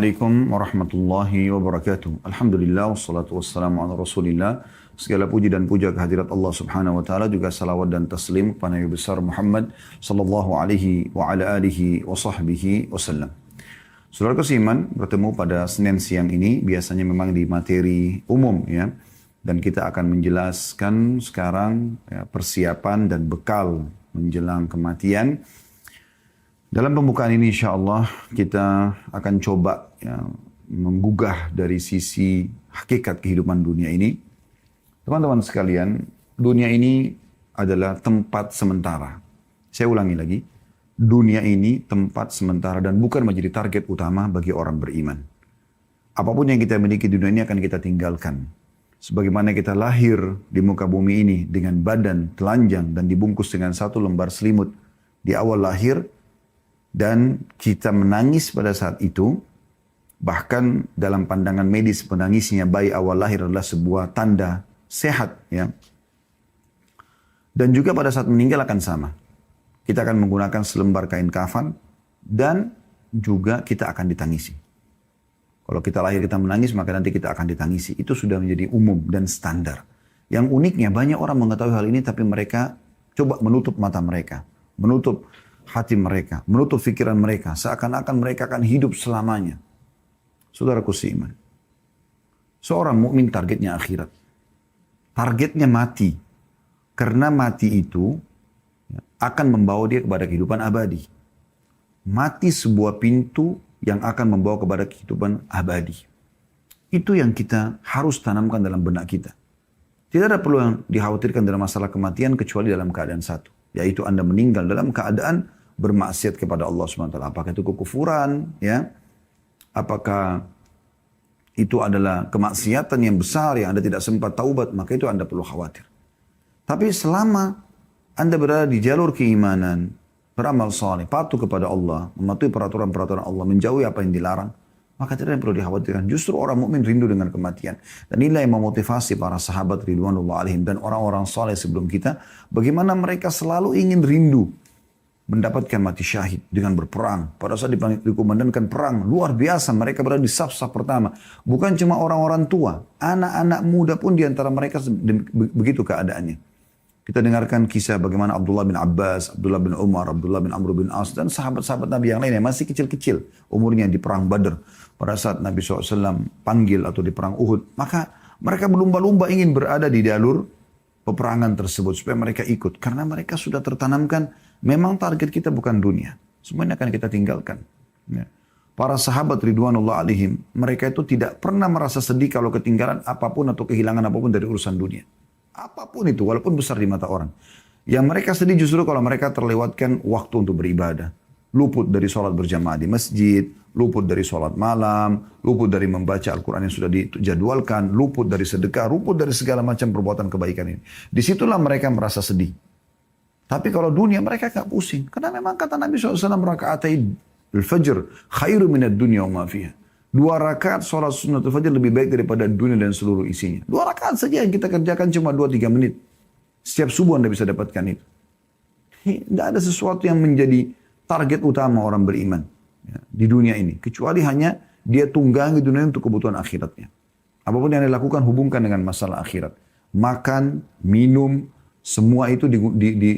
Assalamualaikum warahmatullahi wabarakatuh. Alhamdulillah wassalatu wassalamu ala Rasulillah. Segala puji dan puja kehadirat Allah Subhanahu wa taala, juga salawat dan taslim kepada Nabi besar Muhammad sallallahu alaihi wa ala alihi wa sahbihi wasallam. Saudara seiman, bertemu pada Senin siang ini biasanya memang di materi umum ya. Dan kita akan menjelaskan sekarang ya, persiapan dan bekal menjelang kematian. Dalam pembukaan ini insya Allah kita akan coba ya, menggugah dari sisi hakikat kehidupan dunia ini. Teman-teman sekalian, dunia ini adalah tempat sementara. Saya ulangi lagi, dunia ini tempat sementara dan bukan menjadi target utama bagi orang beriman. Apapun yang kita miliki di dunia ini akan kita tinggalkan. Sebagaimana kita lahir di muka bumi ini dengan badan telanjang dan dibungkus dengan satu lembar selimut di awal lahir, dan kita menangis pada saat itu, bahkan dalam pandangan medis penangisnya bayi awal lahir adalah sebuah tanda sehat. Ya. Dan juga pada saat meninggal akan sama. Kita akan menggunakan selembar kain kafan dan juga kita akan ditangisi. Kalau kita lahir kita menangis maka nanti kita akan ditangisi. Itu sudah menjadi umum dan standar. Yang uniknya banyak orang mengetahui hal ini tapi mereka coba menutup mata mereka. Menutup hati mereka, menutup pikiran mereka, seakan-akan mereka akan hidup selamanya. Saudaraku seiman, seorang mukmin targetnya akhirat, targetnya mati, karena mati itu akan membawa dia kepada kehidupan abadi. Mati sebuah pintu yang akan membawa kepada kehidupan abadi. Itu yang kita harus tanamkan dalam benak kita. Tidak ada perlu yang dikhawatirkan dalam masalah kematian kecuali dalam keadaan satu, yaitu Anda meninggal dalam keadaan bermaksiat kepada Allah SWT. Apakah itu kekufuran, ya? Apakah itu adalah kemaksiatan yang besar yang Anda tidak sempat taubat, maka itu Anda perlu khawatir. Tapi selama Anda berada di jalur keimanan, beramal saleh, patuh kepada Allah, mematuhi peraturan-peraturan Allah, menjauhi apa yang dilarang, maka tidak ada yang perlu dikhawatirkan. Justru orang mukmin rindu dengan kematian. Dan inilah yang memotivasi para sahabat ridwanullah alaihim dan orang-orang saleh sebelum kita, bagaimana mereka selalu ingin rindu mendapatkan mati syahid dengan berperang. Pada saat dikumandangkan perang, luar biasa mereka berada di saf-saf pertama. Bukan cuma orang-orang tua, anak-anak muda pun diantara mereka begitu keadaannya. Kita dengarkan kisah bagaimana Abdullah bin Abbas, Abdullah bin Umar, Abdullah bin Amr bin As, dan sahabat-sahabat Nabi yang lain yang masih kecil-kecil umurnya di perang Badr. Pada saat Nabi SAW panggil atau di perang Uhud, maka mereka berlumba-lumba ingin berada di jalur peperangan tersebut supaya mereka ikut. Karena mereka sudah tertanamkan, memang target kita bukan dunia. Semuanya akan kita tinggalkan. Ya. Para sahabat ridwanullah alaihim, mereka itu tidak pernah merasa sedih kalau ketinggalan apapun atau kehilangan apapun dari urusan dunia. Apapun itu, walaupun besar di mata orang. Yang mereka sedih justru kalau mereka terlewatkan waktu untuk beribadah. Luput dari sholat berjamaah di masjid, luput dari sholat malam, luput dari membaca Al-Quran yang sudah dijadwalkan, luput dari sedekah, luput dari segala macam perbuatan kebaikan ini. Disitulah mereka merasa sedih. Tapi kalau dunia mereka gak pusing. Karena memang kata Nabi SAW, raka'atai al-fajr khairu minad dunya wa ma fiha. 2 rakaat sholat sunnatul fajr lebih baik daripada dunia dan seluruh isinya. 2 rakaat saja yang kita kerjakan cuma 2-3 menit. Setiap subuh Anda bisa dapatkan itu. Tidak ada sesuatu yang menjadi target utama orang beriman ya, di dunia ini. Kecuali hanya dia tunggangi dunia untuk kebutuhan akhiratnya. Apapun yang dilakukan hubungkan dengan masalah akhirat. Makan, minum, semua itu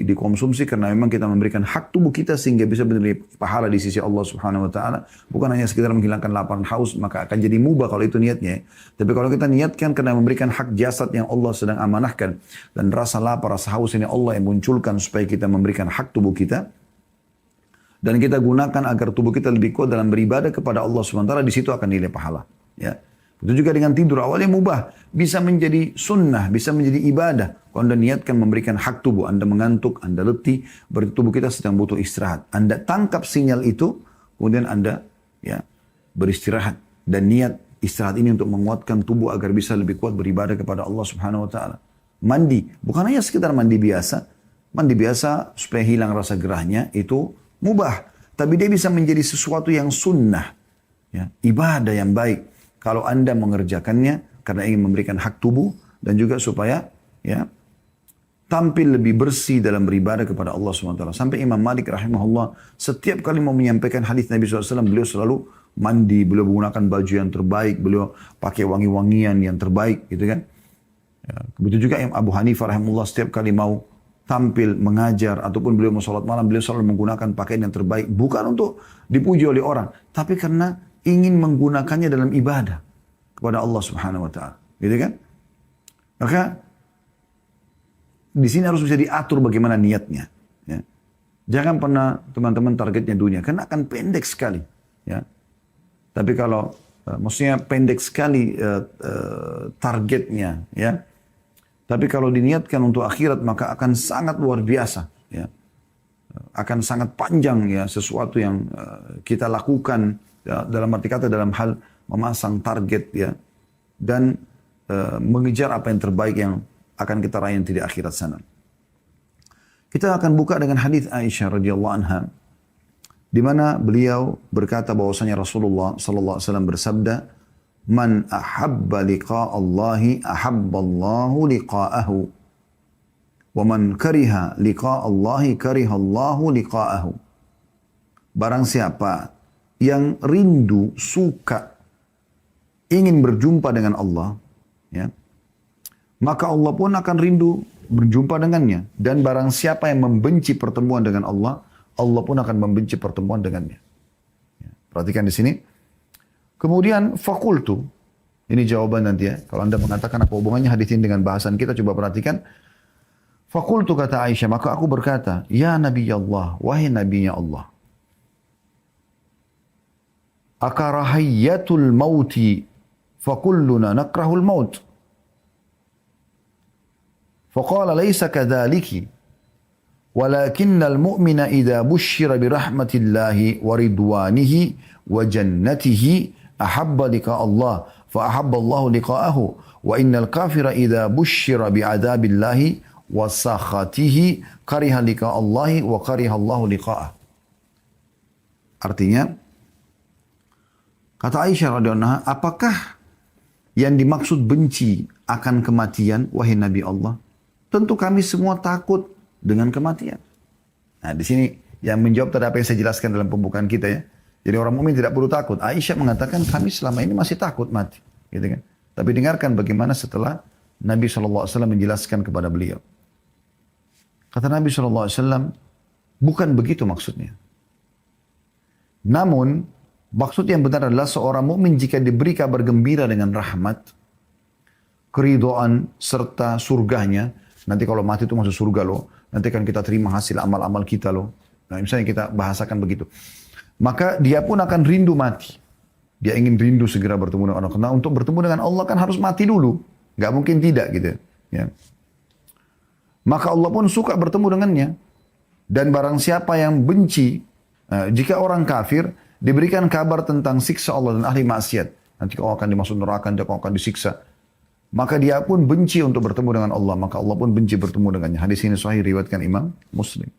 dikonsumsi karena memang kita memberikan hak tubuh kita sehingga bisa menerima pahala di sisi Allah Subhanahu wa taala, bukan hanya sekedar menghilangkan lapar haus, maka akan jadi mubah kalau itu niatnya. Tapi kalau kita niatkan karena memberikan hak jasad yang Allah sedang amanahkan dan rasa lapar, rasa haus ini Allah yang munculkan supaya kita memberikan hak tubuh kita dan kita gunakan agar tubuh kita lebih kuat dalam beribadah kepada Allah Subhanahu wa taala, di situ akan nilai pahala, ya. Itu juga dengan tidur, awalnya mubah, bisa menjadi sunnah, bisa menjadi ibadah. Kalau Anda niatkan memberikan hak tubuh, Anda mengantuk, Anda letih, berarti tubuh kita sedang butuh istirahat. Anda tangkap sinyal itu, kemudian Anda ya beristirahat. Dan niat istirahat ini untuk menguatkan tubuh agar bisa lebih kuat beribadah kepada Allah Subhanahu wa taala. Mandi, bukan hanya sekedar mandi biasa. Mandi biasa supaya hilang rasa gerahnya, itu mubah. Tapi dia bisa menjadi sesuatu yang sunnah. Ya, ibadah yang baik. Kalau Anda mengerjakannya karena ingin memberikan hak tubuh dan juga supaya ya tampil lebih bersih dalam beribadah kepada Allah SWT. Sampai Imam Malik rahimahullah setiap kali mau menyampaikan hadis Nabi SAW, beliau selalu mandi, beliau menggunakan baju yang terbaik, beliau pakai wangi-wangian yang terbaik gitu kan. Ya, begitu juga Abu Hanifah rahimahullah setiap kali mau tampil mengajar ataupun beliau mau sholat malam, beliau selalu menggunakan pakaian yang terbaik, bukan untuk dipuji oleh orang, tapi karena ingin menggunakannya dalam ibadah kepada Allah Subhanahu wa taala. Gitu kan? Maka di sini harus bisa diatur bagaimana niatnya, ya. Jangan pernah teman-teman targetnya dunia, karena akan pendek sekali. Ya. Tapi kalau maksudnya pendek sekali targetnya, ya. Tapi kalau diniatkan untuk akhirat maka akan sangat luar biasa. Ya. Akan sangat panjang ya sesuatu yang kita lakukan ya, dalam arti kata dalam hal memasang target ya dan mengejar apa yang terbaik yang akan kita raih di akhirat sana. Kita akan buka dengan hadis Aisyah radhiyallahu anha di mana beliau berkata bahwasanya Rasulullah sallallahu alaihi wasallam bersabda, "Man ahabba liqa Allahi ahabba Allahu liqa'ahu wa man kariha liqa Allahi kariha Allahu liqa'ahu." Barang siapa yang rindu, suka, ingin berjumpa dengan Allah, ya, maka Allah pun akan rindu berjumpa dengannya. Dan barang siapa yang membenci pertemuan dengan Allah, Allah pun akan membenci pertemuan dengannya. Ya, perhatikan di sini. Kemudian fakultu, ini jawaban nanti ya. Kalau anda mengatakan apa hubungannya hadis ini dengan bahasan kita, coba perhatikan. Fakultu kata Aisyah, maka aku berkata, ya Nabi Allah, wahai Nabinya Allah. Akarahayatul mauti, fakulluna nakrahul maut. فقال ليس كذلك ولكن المؤمن إذا بشر برحمة الله ورضوانه وجنته أحب لقاء الله فأحب الله لقاءه وإن الكافر إذا بشر بعذاب الله وسخطه كره لقاء الله وكره الله لقاءه. Artinya kata Aisyah radhiyallahu anha, apakah yang dimaksud benci akan kematian wahai Nabi Allah? Tentu kami semua takut dengan kematian. Nah, di sini yang menjawab tadi apa yang saya jelaskan dalam pembukaan kita ya. Jadi orang mukmin tidak perlu takut. Aisyah mengatakan kami selama ini masih takut mati, gitu kan. Tapi dengarkan bagaimana setelah Nabi SAW menjelaskan kepada beliau. Kata Nabi SAW, bukan begitu maksudnya. Namun maksud yang benar adalah seorang mukmin jika diberi kabar gembira dengan rahmat, keridhaan serta surganya. Nanti kalau mati itu masuk surga loh. Nanti kan kita terima hasil amal-amal kita loh. Nah misalnya kita bahasakan begitu. Maka dia pun akan rindu mati. Dia ingin rindu segera bertemu dengan Allah. Karena untuk bertemu dengan Allah kan harus mati dulu. Gak mungkin tidak gitu. Ya. Maka Allah pun suka bertemu dengannya. Dan barang siapa yang benci. Jika orang kafir diberikan kabar tentang siksa Allah dan ahli maksiat. Nanti kau akan dimasuk neraka, nanti kau akan disiksa. Maka dia pun benci untuk bertemu dengan Allah. Maka Allah pun benci bertemu dengannya. Hadis ini sahih riwayatkan Imam Muslim.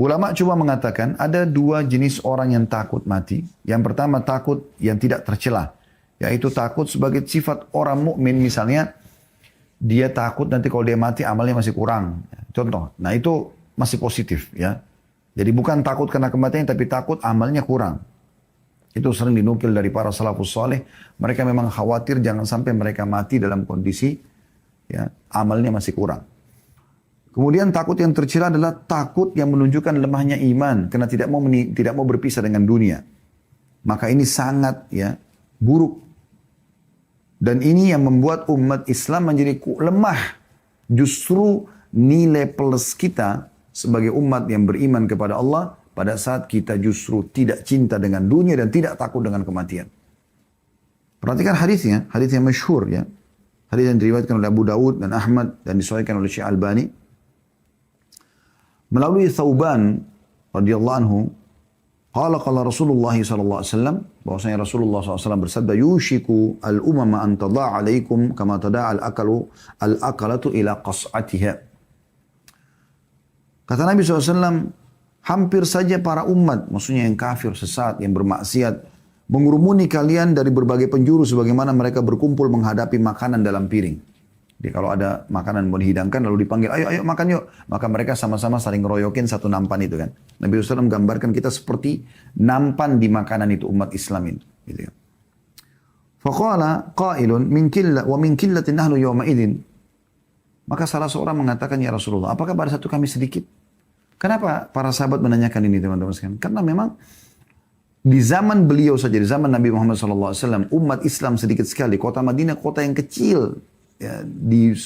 Ulama cuma mengatakan ada dua jenis orang yang takut mati. Yang pertama takut yang tidak tercela. Yaitu takut sebagai sifat orang mukmin. Misalnya dia takut nanti kalau dia mati amalnya masih kurang. Contoh. Nah itu masih positif ya. Jadi bukan takut karena kematian tapi takut amalnya kurang. Itu sering dinukil dari para salafus saleh. Mereka memang khawatir jangan sampai mereka mati dalam kondisi ya, amalnya masih kurang. Kemudian takut yang tercela adalah takut yang menunjukkan lemahnya iman karena tidak mau berpisah dengan dunia. Maka ini sangat ya buruk. Dan ini yang membuat umat Islam menjadi lemah. Justru nilai plus kita sebagai umat yang beriman kepada Allah pada saat kita justru tidak cinta dengan dunia dan tidak takut dengan kematian. Perhatikan hadisnya, hadis yang masyhur ya. Hadis yang diriwayatkan oleh Abu Dawud dan Ahmad dan disahihkan oleh Syekh Albani. Melalui Thauban radhiyallahu anhu, qala Rasulullah sallallahu alaihi wasallam, bahwasanya Rasulullah SAW bersabda, yushiku al-umama an tada'a alaikum kama tada'a al-akalatu ila qas'atiha. Kata Nabi SAW, hampir saja para umat, maksudnya yang kafir, sesat, yang bermaksiat, mengurumuni kalian dari berbagai penjuru sebagaimana mereka berkumpul menghadapi makanan dalam piring. Jadi kalau ada makanan mau dihidangkan lalu dipanggil, ayo ayo makan yuk. Maka mereka sama-sama saling ngeroyokin satu nampan itu kan. Nabi SAW gambarkan kita seperti nampan di makanan itu umat Islam itu. Gitu ya. Faqala qailun min killatin nahnu yawma idin. Maka salah seorang mengatakan, ya Rasulullah, apakah pada satu kami sedikit? Kenapa para sahabat menanyakan ini teman-teman sekalian? Karena memang di zaman beliau saja, di zaman Nabi Muhammad SAW, umat Islam sedikit sekali. Kota Madinah kota yang kecil ya,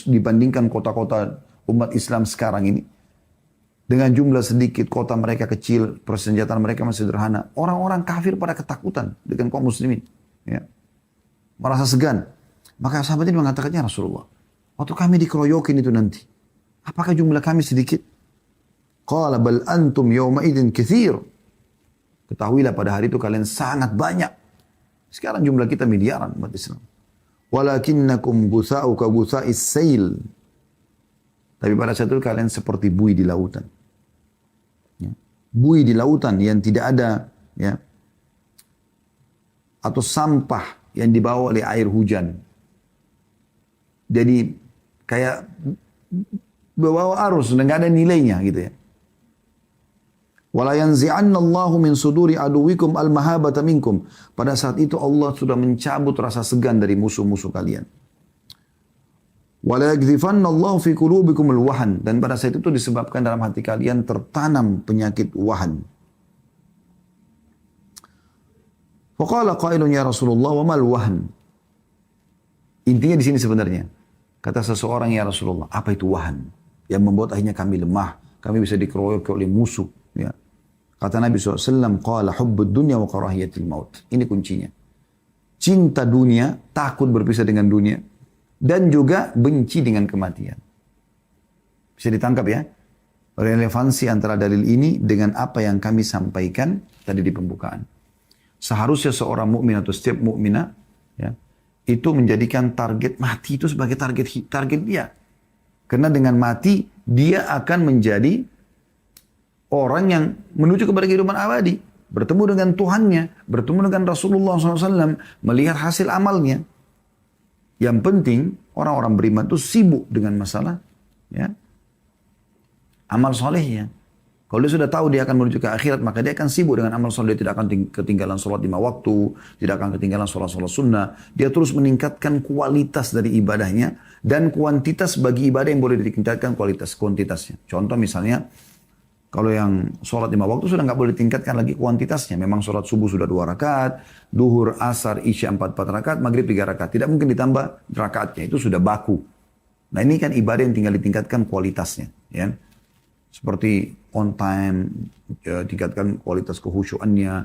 dibandingkan kota-kota umat Islam sekarang ini. Dengan jumlah sedikit, kota mereka kecil, persenjataan mereka masih sederhana. Orang-orang kafir pada ketakutan dengan kaum muslimin. Ya. Merasa segan. Maka sahabat ini mengatakannya, Rasulullah, waktu kami dikeroyokin itu nanti, apakah jumlah kami sedikit? Qala bal antum yawma idin katsir. Ketahuilah pada hari itu kalian sangat banyak. Sekarang jumlah kita miliaran umat Islam. Walakinnakum gutha'u ka gutha'is sail. Tapi pada saat itu kalian seperti buih di lautan. Ya. Buih di lautan yang tidak ada ya, atau sampah yang dibawa oleh air hujan. Jadi kayak bawa arus dan nggak ada nilainya gitu ya. Wala yanzi'anna Allahu min suduri aduwikum al-mahabata minkum. Pada saat itu Allah sudah mencabut rasa segan dari musuh-musuh kalian. Wala yaghzifanna Allahu fi qulubikum al-wahan. Dan pada saat itu disebabkan dalam hati kalian tertanam penyakit wahan. Faqala qailun ya Rasulullah wa mal wahan. Intinya di sini sebenarnya. Kata seseorang, ya Rasulullah, apa itu wahan? Yang membuat akhirnya kami lemah. Kami bisa dikeroyok oleh musuh. Ya. Kata Nabi SAW, qala hubbud dunya wa karahiyatil maut. Ini kuncinya. Cinta dunia, takut berpisah dengan dunia. Dan juga benci dengan kematian. Bisa ditangkap ya? Relevansi antara dalil ini dengan apa yang kami sampaikan tadi di pembukaan. Seharusnya seorang mukmin atau setiap mukminah ya, itu menjadikan target mati itu sebagai target dia. Karena dengan mati, dia akan menjadi orang yang menuju kepada kehidupan abadi. Bertemu dengan Tuhannya, bertemu dengan Rasulullah SAW, melihat hasil amalnya. Yang penting, orang-orang beriman itu sibuk dengan masalah ya, amal solehnya. Kalau dia sudah tahu dia akan menuju ke akhirat, maka dia akan sibuk dengan amal soleh. Dia tidak akan ketinggalan sholat 5 waktu, tidak akan ketinggalan sholat-sholat sunnah. Dia terus meningkatkan kualitas dari ibadahnya, dan kuantitas bagi ibadah yang boleh ditingkatkan kuantitasnya. Contoh misalnya, kalau yang sholat 5 waktu sudah nggak boleh ditingkatkan lagi kuantitasnya. Memang sholat subuh sudah 2 rakaat, duhur, asar, isya 4 rakaat, maghrib 3 rakaat. Tidak mungkin ditambah rakaatnya, itu sudah baku. Nah ini kan ibadah yang tinggal ditingkatkan kualitasnya. Ya. Seperti on time, tingkatkan kualitas kehusyuannya,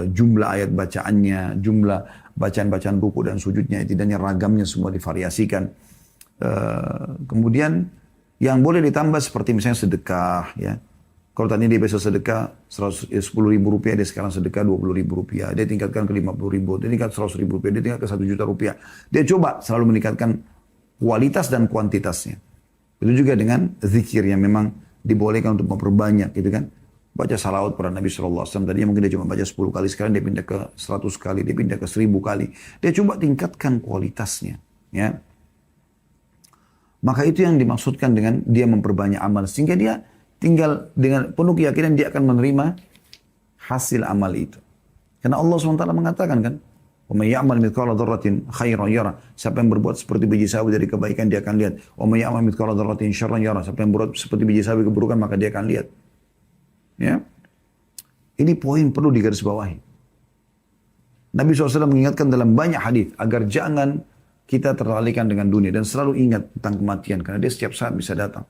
jumlah ayat bacaannya, jumlah bacaan-bacaan ruku dan sujudnya, tidaknya ragamnya semua divariasikan. Kemudian yang boleh ditambah seperti misalnya sedekah, ya. Kalau tadi dia biasa sedekah 10.000 rupiah, dia sekarang sedekah 20.000 rupiah. Dia tingkatkan ke 50.000, dia tingkat 100.000 rupiah, dia tingkat ke 1 juta rupiah. Dia coba selalu meningkatkan kualitas dan kuantitasnya. Itu juga dengan zikir yang memang dibolehkan untuk memperbanyak gitu kan. Baca salawat pada Nabi SAW. Tadinya mungkin dia cuma baca 10 kali, sekarang dia pindah ke 100 kali, dia pindah ke 1000 kali. Dia coba tingkatkan kualitasnya. Ya. Maka itu yang dimaksudkan dengan dia memperbanyak amal. Sehingga dia tinggal dengan penuh keyakinan dia akan menerima hasil amal itu. Karena Allah SWT mengatakan kan, وَمَنْ يَعْمَلْ مِثْقَالَ ذَرَّةٍ خَيْرًا يَرَهُ. Siapa yang berbuat seperti biji sawi dari kebaikan dia akan lihat. وَمَنْ يَعْمَلْ مِثْقَالَ ذَرَّةٍ شَرًّا يَرَهُ. Siapa yang berbuat seperti biji sawi keburukan maka dia akan lihat. Ya. Ini poin perlu digarisbawahi. Nabi SAW mengingatkan dalam banyak hadis agar jangan kita teralihkan dengan dunia dan selalu ingat tentang kematian karena dia setiap saat bisa datang.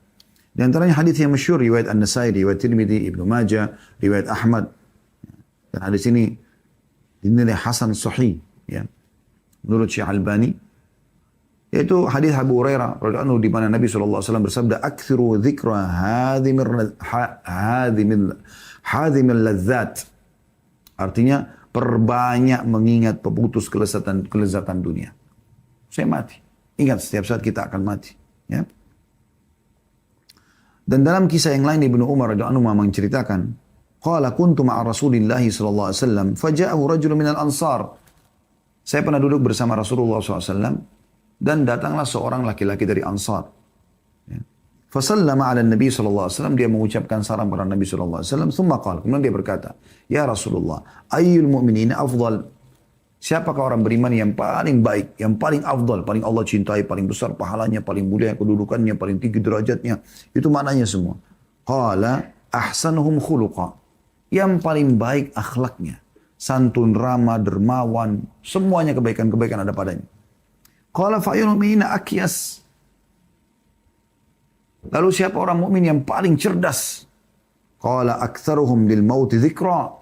Di antaranya hadis yang masyhur riwayat An-Nasai, riwayat Tirmidzi, Ibnu Majah, riwayat Ahmad. Dan hadis ini dinilai hasan sahih ya. Menurut Syekh Albani yaitu hadis Abu Hurairah radhiyallahu anhu di mana Nabi SAW bersabda aktsiru dzikra hadhimil ladzat. Artinya perbanyak mengingat pemutus kelezatan dunia. Saya mati. Ingat setiap saat kita akan mati ya. Dan dalam kisah yang lain Ibnu Umar radhiyallahu anhu menceritakan, qala kuntu ma'a Rasulillah sallallahu alaihi wasallam, faja'ahu rajulun minal ansar. Saya pernah duduk bersama Rasulullah SAW, Dan datanglah seorang laki-laki dari Ansar. Ya. Fasallama ala Nabi SAW, dia mengucapkan salam kepada Nabi SAW. Thumma qala, kemudian dia berkata, Ya Rasulullah, ayyul mu'minina afdal. Siapakah orang beriman yang paling baik, yang paling afdal, paling Allah cintai, paling besar pahalanya, paling mulia kedudukannya, paling tinggi derajatnya. Itu maknanya semua. Qala ahsanuhum khuluqa. Yang paling baik akhlaknya. Santun, ramah, dermawan, semuanya kebaikan-kebaikan ada padanya. Qala fa'yul mu'minina akyas. Lalu siapa orang mukmin yang paling cerdas? Qala aktsaruhum lil mauti dzikra.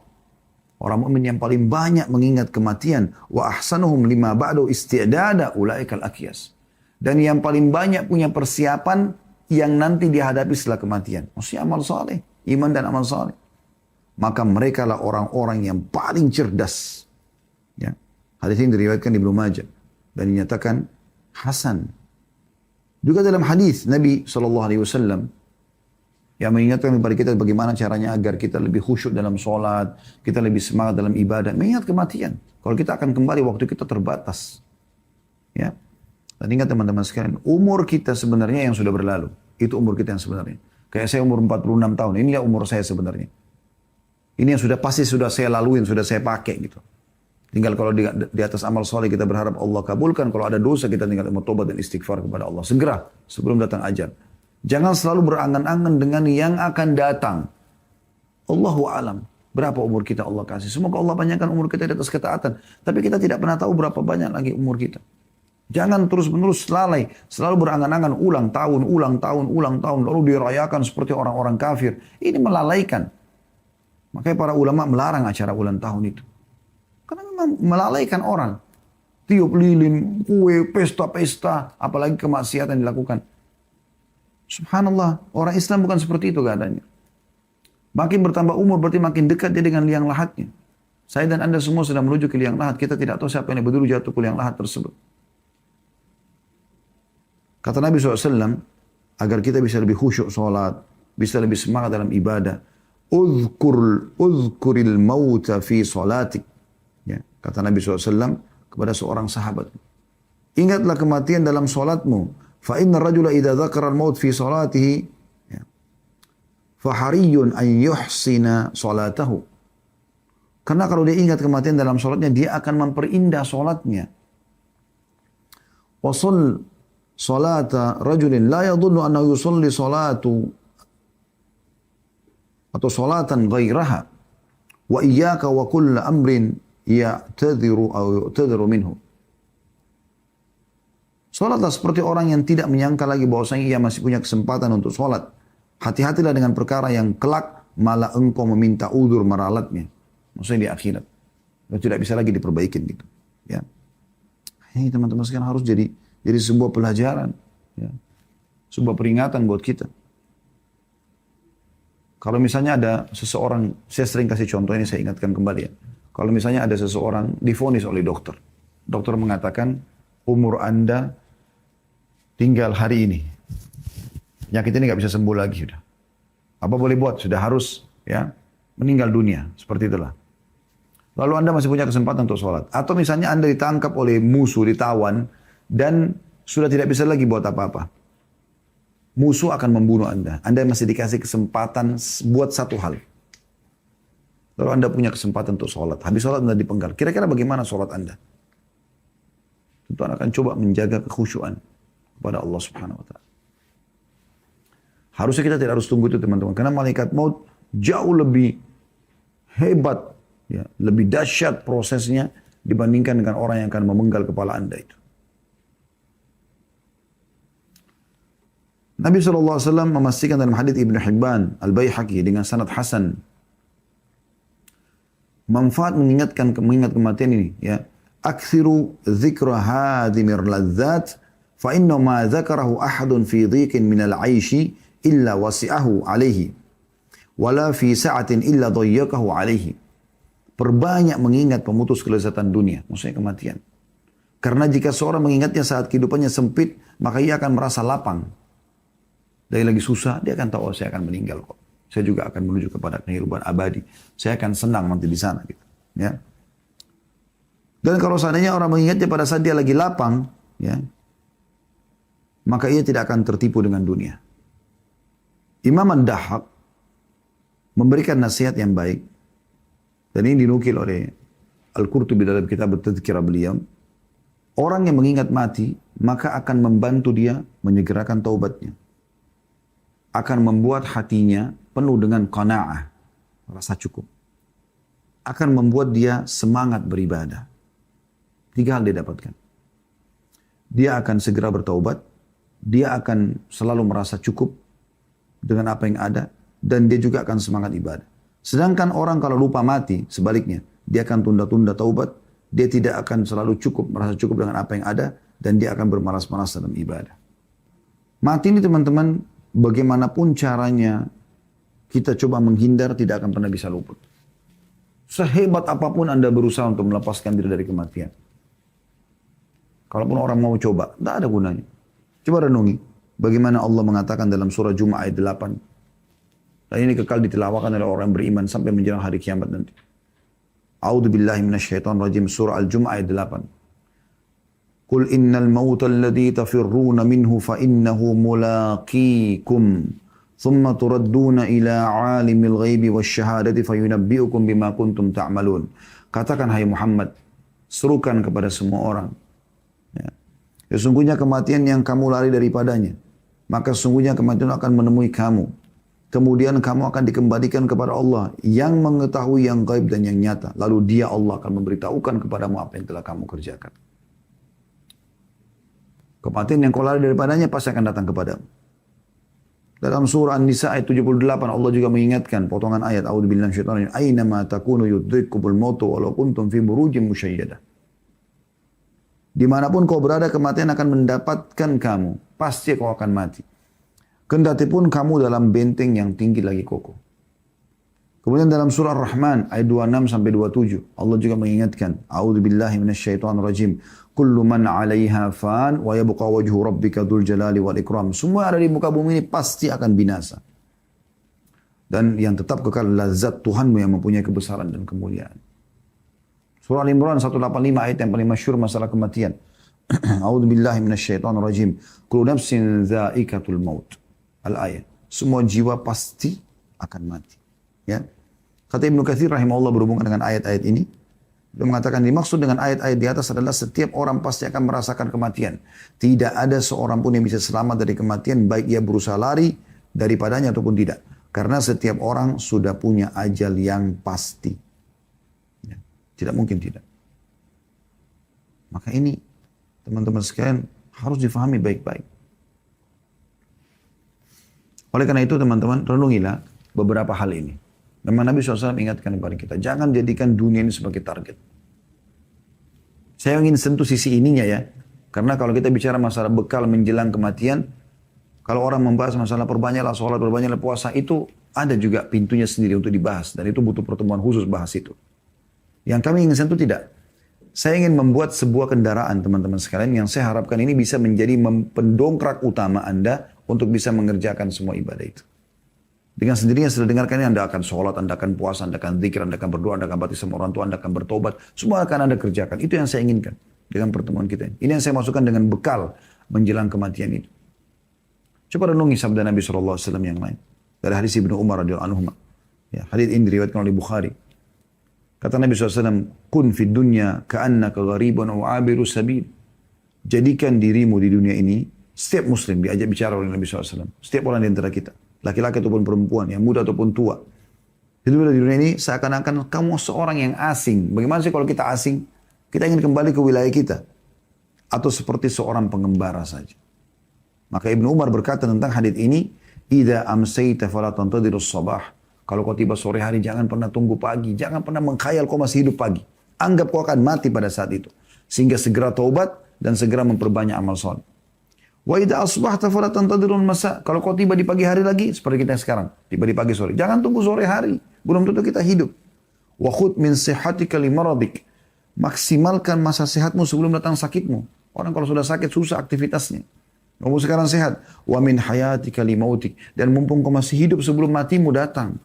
Orang mukmin yang paling banyak mengingat kematian. Wa ahsanuhum lima ba'du isti'dada ulaikal akyas. Dan yang paling banyak punya persiapan yang nanti dihadapi setelah kematian. Maksudnya amal saleh, iman dan amal saleh. Maka mereka lah orang-orang yang paling cerdas. Ya. Hadis ini diriwayatkan di Ibnu Majah dan dinyatakan hasan. Juga dalam hadis Nabi SAW yang mengingatkan kepada kita bagaimana caranya agar kita lebih khusyuk dalam sholat, kita lebih semangat dalam ibadah, mengingat kematian. Kalau kita akan kembali, waktu kita terbatas. Ya. Dan ingat teman-teman sekalian, umur kita sebenarnya yang sudah berlalu. Itu umur kita yang sebenarnya. Kayak saya umur 46 tahun, inilah umur saya sebenarnya. Ini yang sudah pasti sudah saya laluin, sudah saya pakai gitu. Tinggal kalau di atas amal soleh kita berharap Allah kabulkan. Kalau ada dosa kita tinggal bertobat dan istighfar kepada Allah. Segera sebelum datang ajal. Jangan selalu berangan-angan dengan yang akan datang. Allahu a'lam. Berapa umur kita Allah kasih. Semoga Allah panjangkan umur kita di atas ketaatan. Tapi kita tidak pernah tahu berapa banyak lagi umur kita. Jangan terus-menerus lalai. Selalu berangan-angan ulang tahun, ulang tahun, ulang tahun. Lalu dirayakan seperti orang-orang kafir. Ini melalaikan. Makanya para ulama melarang acara ulang tahun itu. Karena memang melalaikan orang. Tiup lilin, kue, pesta-pesta. Apalagi kemaksiatan dilakukan. Subhanallah. Orang Islam bukan seperti itu keadaannya. Makin bertambah umur berarti makin dekat dia dengan liang lahatnya. Saya dan anda semua sedang menuju ke liang lahat. Kita tidak tahu siapa yang berdulu jatuh ke liang lahat tersebut. Kata Nabi SAW, agar kita bisa lebih khusyuk sholat, bisa lebih semangat dalam ibadah. Uzkuril mauta fi sholatik. Ya, kata Nabi SAW kepada seorang sahabat. Ingatlah kematian dalam sholatmu. Fa inna rajula idza dzakara al-maut fi sholatihi ya, fahariyun an yuhsina sholatahu. Karena kalau dia ingat kematian dalam sholatnya, dia akan memperindah sholatnya. Wasul salata rajulin la yadhunnu annahu yusalli salatu atau salatan ghairaha wa iyyaka wa kull amrin ya'tadhiru aw yu'tadhiru minhu. Salatlah seperti orang yang tidak menyangka lagi bahwasanya ia masih punya kesempatan untuk salat. Hati-hatilah dengan perkara yang kelak malah engkau meminta udzur meralatnya. Maksudnya di akhirat. Dan tidak bisa lagi diperbaikin gitu. Ya. Ini teman-teman sekalian harus jadi sebuah pelajaran. Ya. Sebuah peringatan buat kita. Kalau misalnya ada seseorang, saya sering kasih contoh ini, saya ingatkan kembali ya. Kalau misalnya ada seseorang divonis oleh dokter. Dokter mengatakan, umur Anda tinggal hari ini. Penyakit ini nggak bisa sembuh lagi sudah. Apa boleh buat? Sudah harus ya meninggal dunia. Seperti itulah. Lalu Anda masih punya kesempatan untuk sholat. Atau misalnya Anda ditangkap oleh musuh, ditawan, dan sudah tidak bisa lagi buat apa-apa. Musuh akan membunuh Anda. Anda masih dikasih kesempatan buat satu hal. Lalu Anda punya kesempatan untuk sholat. Habis sholat Anda dipenggal. Kira-kira bagaimana sholat Anda? Tentu Anda akan coba menjaga kekhusyuan kepada Allah Subhanahu wa Ta'ala. Harusnya kita tidak harus tunggu itu teman-teman. Karena malaikat maut jauh lebih hebat, ya, lebih dahsyat prosesnya dibandingkan dengan orang yang akan memenggal kepala Anda itu. Nabi SAW memastikan dalam hadits Ibnu Hibban, Al-Baihaqi dengan sanad hasan. Manfaat mengingat kematian ini, ya. Aktsiru dzikra hadimir ladzat fa inna ma dzakarahu ahadun fi dhiqin minal 'aishi illa wasi'ahu 'alaihi wala fi sa'atin illa dhayyaqahu 'alaihi. Perbanyak mengingat pemutus kelezatan dunia, maksudnya kematian. Karena jika seorang mengingatnya saat kehidupannya sempit, maka ia akan merasa lapang. Dari lagi susah, dia akan tahu, oh, saya akan meninggal kok. Saya juga akan menuju kepada kehidupan abadi. Saya akan senang nanti di sana gitu. Ya. Dan kalau seandainya orang mengingatnya pada saat dia lagi lapang, ya, maka ia tidak akan tertipu dengan dunia. Imam Ad-Dahhak memberikan nasihat yang baik, dan ini dinukil oleh Al-Qurtubi dalam kitab At-Tadhkirah beliau. Orang yang mengingat mati, maka akan membantu dia menyegerakan taubatnya. Akan membuat hatinya penuh dengan qanaah, rasa cukup. Akan membuat dia semangat beribadah. 3 hal dia dapatkan. Dia akan segera bertaubat, dia akan selalu merasa cukup dengan apa yang ada, dan dia juga akan semangat ibadah. Sedangkan orang kalau lupa mati, sebaliknya, dia akan tunda-tunda taubat, dia tidak akan selalu cukup, merasa cukup dengan apa yang ada, dan dia akan bermalas-malas dalam ibadah. Mati ini teman-teman, bagaimanapun caranya, kita coba menghindar, tidak akan pernah bisa luput. Sehebat apapun Anda berusaha untuk melepaskan diri dari kematian. Kalaupun orang mau coba, tidak ada gunanya. Coba renungi, bagaimana Allah mengatakan dalam surah Jum'ah ayat 8. Dan ini kekal ditilawakan oleh orang beriman sampai menjelang hari kiamat nanti. A'udzu billahi minasyaitonir rajim, surah Al-Jum'ah ayat 8. Qul innal mauta alladhi tafirruna minhu fa innahu mulaqikum thumma turadduna ila 'alimil ghaibi wasyahadati fayunabbi'ukum bima kuntum ta'malun. Katakan hai Muhammad, serukan kepada semua orang. Ya. Sesungguhnya kematian yang kamu lari daripadanya, maka sesungguhnya kematian akan menemui kamu. Kemudian kamu akan dikembalikan kepada Allah yang mengetahui yang gaib dan yang nyata. Lalu dia Allah akan memberitahukan kepadamu apa yang telah kamu kerjakan. Kematian yang kau lari daripadanya pasti akan datang kepadamu. Dalam surah An-Nisa ayat 78 Allah juga mengingatkan potongan ayat A'udzubillahi minasyaitonir rajim. Aynama takunu yudrikkumul mautu walau kuntum fi burujin musyayyadah. Dimanapun kau berada, kematian akan mendapatkan kamu. Pasti kau akan mati. Kendati pun kamu dalam benteng yang tinggi lagi kokoh. Kemudian dalam surah Ar-Rahman ayat 26 sampai 27 Allah juga mengingatkan, A'udzubillahi minasyaitonir rajim. Kullu man 'alaiha fan wa yabqa wajhu rabbika dzul jalali wal ikram. Semua yang ada di muka bumi ini pasti akan binasa. Dan yang tetap kekal lazat Tuhanmu yang mempunyai kebesaran dan kemuliaan. Surah Al-Imran 185 ayat yang paling masyhur masalah kematian. A'udzubillahi minasyaitonir rajim. Kullu nafsin dha'iqatul maut. Al-ayat. Semua jiwa pasti akan mati. Ya. Kata Ibnu Katsir rahimahullah berhubungan dengan ayat-ayat ini. Dia mengatakan dimaksud dengan ayat-ayat di atas adalah setiap orang pasti akan merasakan kematian. Tidak ada seorang pun yang bisa selamat dari kematian baik ia berusaha lari daripadanya ataupun tidak. Karena setiap orang sudah punya ajal yang pasti. Ya. Tidak mungkin tidak. Maka ini teman-teman sekalian harus difahami baik-baik. Oleh karena itu teman-teman, renungilah beberapa hal ini. Memang Nabi SAW ingatkan kepada kita, jangan jadikan dunia ini sebagai target. Saya ingin sentuh sisi ininya ya. Karena kalau kita bicara masalah bekal menjelang kematian, kalau orang membahas masalah perbanyaklah sholat, perbanyaklah puasa, itu ada juga pintunya sendiri untuk dibahas. Dan itu butuh pertemuan khusus bahas itu. Yang kami ingin sentuh tidak. Saya ingin membuat sebuah kendaraan teman-teman sekalian yang saya harapkan ini bisa menjadi pendongkrak utama Anda untuk bisa mengerjakan semua ibadah itu. Dengan sendirinya setelah dengarkan ini Anda akan sholat, Anda akan puasa, Anda akan zikir, Anda akan berdoa, Anda akan bakti sama orang tua, Anda akan bertobat. Semua akan Anda kerjakan. Itu yang saya inginkan dengan pertemuan kita ini. Ini yang saya masukkan dengan bekal menjelang kematian itu. Coba renungi sabda Nabi SAW yang lain. Dari hadis Ibnu Umar radhiyallahu anhu. Ya, hadis ini diriwayatkan oleh Bukhari. Kata Nabi SAW, kun fid dunya ka'annaka gharibun aw abiru sabil. Jadikan dirimu di dunia ini, setiap muslim diajak bicara oleh Nabi SAW. Setiap orang di antara kita. Laki-laki ataupun perempuan, yang muda ataupun tua. Hidup di dunia ini seakan-akan kamu seorang yang asing. Bagaimana sih kalau kita asing? Kita ingin kembali ke wilayah kita. Atau seperti seorang pengembara saja. Maka Ibnu Umar berkata tentang hadis ini, Idza amsayta fala tantadirus sabah. Kalau kau tiba sore hari, jangan pernah tunggu pagi. Jangan pernah mengkhayal kau masih hidup pagi. Anggap kau akan mati pada saat itu. Sehingga segera taubat dan segera memperbanyak amal soleh. Wa idza asbahta fala tantadirun masa. Kalau kau tiba di pagi hari lagi, seperti kita sekarang. Tiba di pagi sore. Jangan tunggu sore hari. Belum tentu kita hidup. Wa khud min sihatika limaradik. Maksimalkan masa sehatmu sebelum datang sakitmu. Orang kalau sudah sakit, susah aktivitasnya. Kamu sekarang sehat. Wa min hayatika limautik. Dan mumpung kau masih hidup sebelum matimu datang.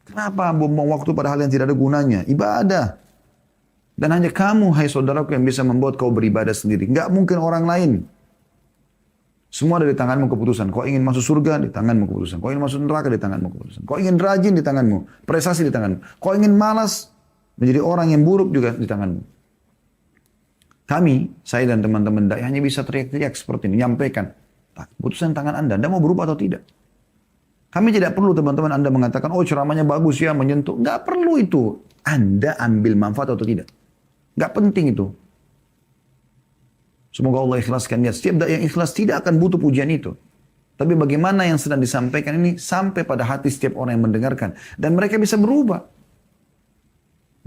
Kenapa buang waktu pada hal yang tidak ada gunanya? Ibadah. Dan hanya kamu, hai saudaraku, yang bisa membuat kau beribadah sendiri. Enggak mungkin orang lain. Semua ada di tanganmu keputusan. Kau ingin masuk surga, di tanganmu keputusan. Kau ingin masuk neraka, di tanganmu keputusan. Kau ingin rajin, di tanganmu. Prestasi di tanganmu. Kau ingin malas, menjadi orang yang buruk juga di tanganmu. Kami, saya dan teman-teman dai hanya bisa teriak-teriak seperti ini, menyampaikan. Keputusan tangan Anda mau berubah atau tidak? Kami tidak perlu teman-teman Anda mengatakan, oh ceramahnya bagus ya, menyentuh. Nggak perlu itu. Anda ambil manfaat atau tidak. Nggak penting itu. Semoga Allah ikhlaskan niat. Setiap dai yang ikhlas tidak akan butuh pujian itu. Tapi bagaimana yang sedang disampaikan ini sampai pada hati setiap orang yang mendengarkan. Dan mereka bisa berubah.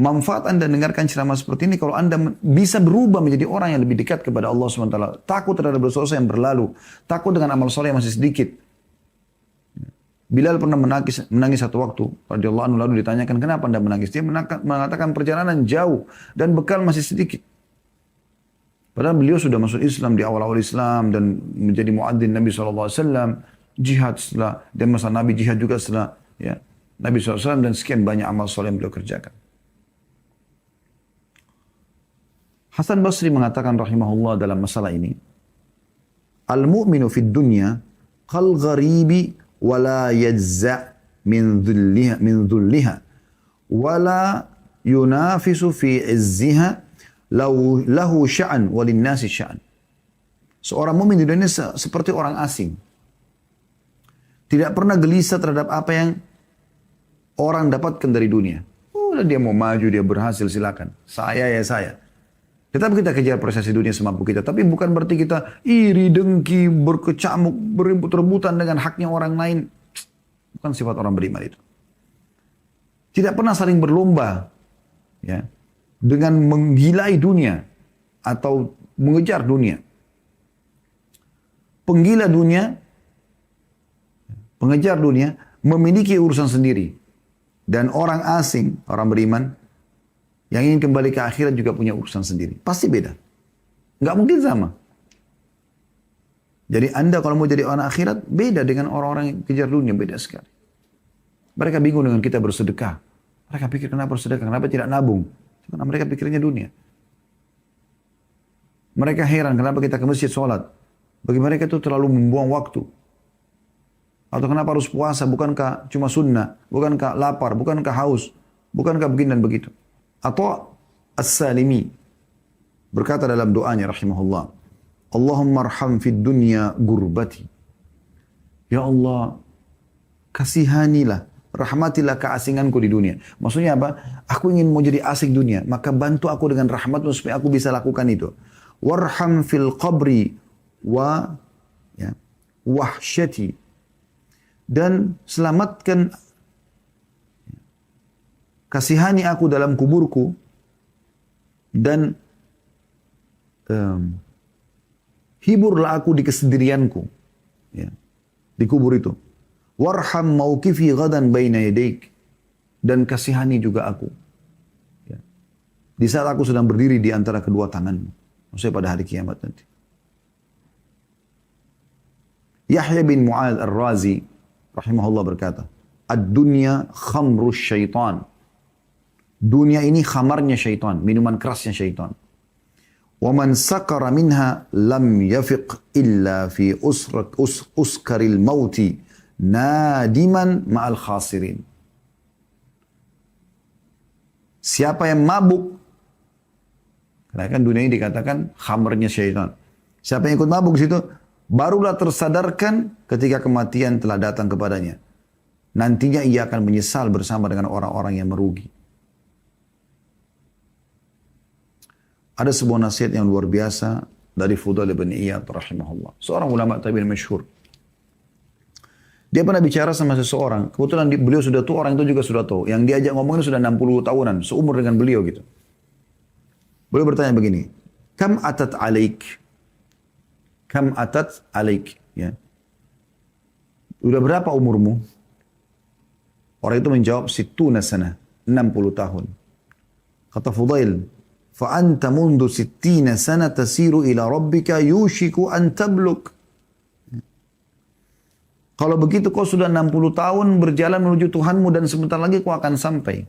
Manfaat Anda dengarkan ceramah seperti ini kalau Anda bisa berubah menjadi orang yang lebih dekat kepada Allah SWT. Takut terhadap dosa-dosa yang berlalu. Takut dengan amal soleh yang masih sedikit. Bilal pernah menangis satu waktu. Radhiyallahu anhu, lalu ditanyakan, kenapa Anda menangis? Dia mengatakan perjalanan jauh dan bekal masih sedikit. Padahal beliau sudah masuk Islam di awal-awal Islam dan menjadi muadzin Nabi SAW. Jihad setelah, dan masa Nabi jihad juga setelah ya, Nabi SAW, dan sekian banyak amal soleh yang beliau kerjakan. Hasan Basri mengatakan rahimahullah dalam masalah ini, Al-mu'minu fid dunya qal gharibi wa la yajza' min dhulliha wa la yunafisu fi izziha lahu sya'an walin nasi sya'an. Seorang mukmin di dunia seperti orang asing. Tidak pernah gelisah terhadap apa yang orang dapatkan dari dunia. Dia mau maju, dia berhasil, silakan. Saya ya saya. Tetap kita kejar prestasi dunia semampu kita. Tapi bukan berarti kita iri, dengki, berkecamuk, berebut-rebutan dengan haknya orang lain. Bukan sifat orang beriman itu. Tidak pernah saling berlomba. Ya. Dengan menggilai dunia atau mengejar dunia. Penggila dunia, pengejar dunia memiliki urusan sendiri. Dan orang asing, orang beriman yang ingin kembali ke akhirat juga punya urusan sendiri. Pasti beda. Nggak mungkin sama. Jadi Anda kalau mau jadi orang akhirat, beda dengan orang-orang yang kejar dunia, beda sekali. Mereka bingung dengan kita bersedekah. Mereka pikir kenapa bersedekah, kenapa tidak nabung. Karena mereka pikirnya dunia. Mereka heran kenapa kita ke masjid sholat. Bagi mereka itu terlalu membuang waktu. Atau kenapa harus puasa, bukankah cuma sunnah, bukankah lapar, bukankah haus, bukankah begini dan begitu. Atau As-Salimi berkata dalam doanya rahimahullah, Allahumma arham fid dunya gurbati. Ya Allah, kasihanilah, rahmatilah keasinganku di dunia. Maksudnya apa? Aku ingin mau jadi asing dunia. Maka bantu aku dengan rahmatmu supaya aku bisa lakukan itu. Warham fil qabri wa ya, wahsyati. Dan selamatkan, kasihani aku dalam kuburku. Dan hiburlah aku di kesendirianku. Ya, di kubur itu. Warham mauqifi ghadan baina yadaik. Dan kasihani juga aku. Ya. Di saat aku sedang berdiri di antara kedua tanganmu. Maksudnya pada hari kiamat nanti. Yahya bin Mu'adz Ar-Razi rahimahullah berkata, Ad-dunya khamrus syaitan. Dunia ini khamarnya syaitan, minuman kerasnya syaitan. Wa man sakara minha lam yafiq illa fi uskaril mauti. Nadiman ma'al khasirin. Siapa yang mabuk, karena kan dunia ini dikatakan khamarnya syaitan. Siapa yang ikut mabuk di situ, barulah tersadarkan ketika kematian telah datang kepadanya. Nantinya ia akan menyesal bersama dengan orang-orang yang merugi. Ada sebuah nasihat yang luar biasa dari Fudail bin Iyad rahimahullah. Seorang ulama tabi'in masyhur. Dia pernah bicara sama seseorang, kebetulan beliau sudah tua, orang itu juga sudah tua. Yang diajak ngomongin sudah 60 tahunan, seumur dengan beliau gitu. Beliau bertanya begini, Kam atat alaik? Kam atat alaik? Ya. Udah berapa umurmu? Orang itu menjawab, Sittuna sana, 60 tahun. Kata Fudail, Fa anta mundu sittina sana tasiru ila rabbika yushiku an tabluk. Kalau begitu kau sudah 60 tahun berjalan menuju Tuhanmu dan sebentar lagi kau akan sampai.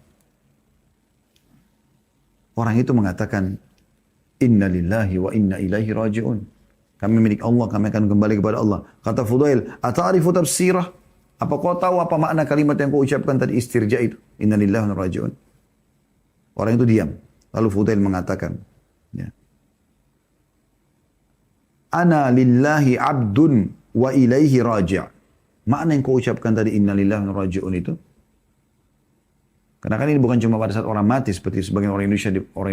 Orang itu mengatakan, Inna lillahi wa inna ilaihi raji'un. Kami milik Allah, kami akan kembali kepada Allah. Kata Fudail, ata'arifu tafsirah? Apa kau tahu apa makna kalimat yang kau ucapkan tadi, istirja itu? Inna lillahi wa inna ilaihi raji'un. Orang itu diam. Lalu Fudail mengatakan, ya, ana lillahi abdun wa ilaihi raji'. Makna yang kau ucapkan tadi, inna lillahi wa inna ilaihi raji'un itu, karena kan ini bukan cuma pada saat orang mati seperti sebagian orang